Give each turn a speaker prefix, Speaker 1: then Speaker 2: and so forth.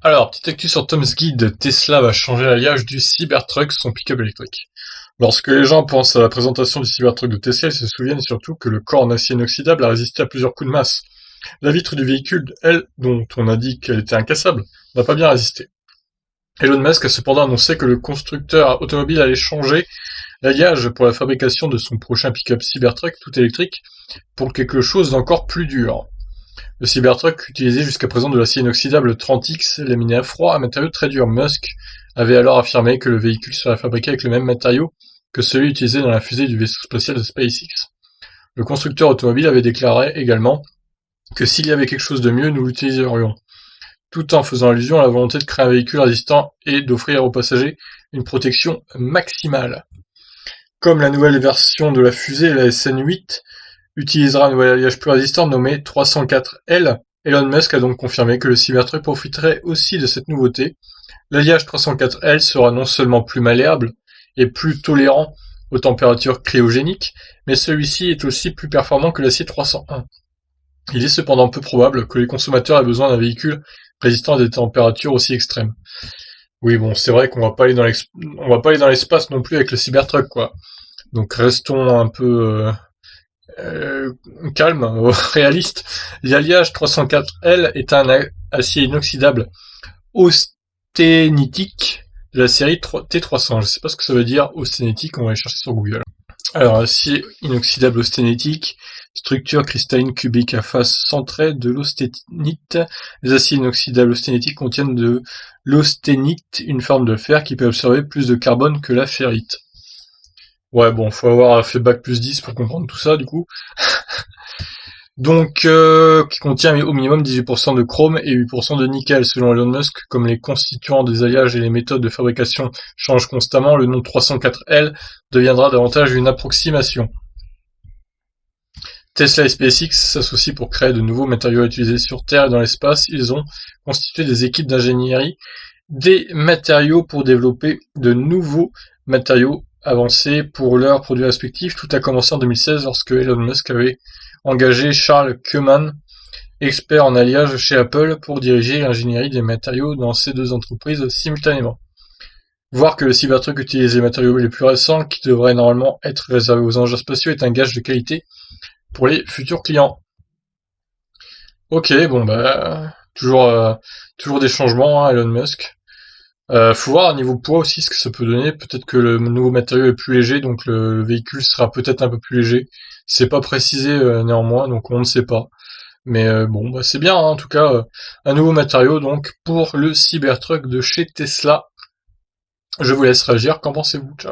Speaker 1: Alors, petite actu sur Tom's Guide, Tesla va changer l'alliage du Cybertruck, son pick-up électrique. Lorsque les gens pensent à la présentation du Cybertruck de Tesla, ils se souviennent surtout que le corps en acier inoxydable a résisté à plusieurs coups de masse. La vitre du véhicule, elle, dont on a dit qu'elle était incassable, n'a pas bien résisté. Elon Musk a cependant annoncé que le constructeur automobile allait changer l'alliage pour la fabrication de son prochain pick-up Cybertruck tout électrique pour quelque chose d'encore plus dur. Le Cybertruck utilisait jusqu'à présent de l'acier inoxydable 30X laminé à froid, un matériau très dur. Musk avait alors affirmé que le véhicule serait fabriqué avec le même matériau que celui utilisé dans la fusée du vaisseau spatial de SpaceX. Le constructeur automobile avait déclaré également que s'il y avait quelque chose de mieux, nous l'utiliserions, tout en faisant allusion à la volonté de créer un véhicule résistant et d'offrir aux passagers une protection maximale. Comme la nouvelle version de la fusée, la SN8, utilisera un nouvel alliage plus résistant nommé 304L. Elon Musk a donc confirmé que le Cybertruck profiterait aussi de cette nouveauté. L'alliage 304L sera non seulement plus malléable et plus tolérant aux températures cryogéniques, mais celui-ci est aussi plus performant que l'acier 301. Il est cependant peu probable que les consommateurs aient besoin d'un véhicule résistant à des températures aussi extrêmes. Oui, bon, c'est vrai qu'on va pas aller dans l'espace non plus avec le Cybertruck, quoi. Donc restons un peu calme, réaliste. L'alliage 304L est un acier inoxydable austénitique de la série T300. Je sais pas ce que ça veut dire austénitique, on va aller chercher sur Google. Alors, acier inoxydable austénitique, structure cristalline cubique à face centrée de l'austénite. Les aciers inoxydables austénitiques contiennent de l'austénite, une forme de fer qui peut absorber plus de carbone que la ferrite. Ouais, bon, faut avoir fait bac plus 10 pour comprendre tout ça, du coup. Donc, qui contient au minimum 18% de chrome et 8% de nickel, selon Elon Musk. Comme les constituants des alliages et les méthodes de fabrication changent constamment, le nom 304L deviendra davantage une approximation. Tesla et SpaceX s'associent pour créer de nouveaux matériaux à utiliser sur Terre et dans l'espace. Ils ont constitué des équipes d'ingénierie des matériaux pour développer de nouveaux matériaux avancés pour leurs produits respectifs. Tout a commencé en 2016 lorsque Elon Musk avait engagé Charles Koeman, expert en alliage chez Apple, pour diriger l'ingénierie des matériaux dans ces deux entreprises simultanément. Voir que le Cybertruck utilise les matériaux les plus récents, qui devraient normalement être réservés aux engins spatiaux, est un gage de qualité pour les futurs clients. Ok, bon bah toujours des changements, hein, Elon Musk. Faut voir à niveau poids aussi ce que ça peut donner. Peut-être que le nouveau matériau est plus léger, donc le véhicule sera peut-être un peu plus léger. C'est pas précisé néanmoins, donc on ne sait pas. Mais bon, bah c'est bien, hein, en tout cas, un nouveau matériau donc pour le Cybertruck de chez Tesla. Je vous laisse réagir. Qu'en pensez-vous? Ciao.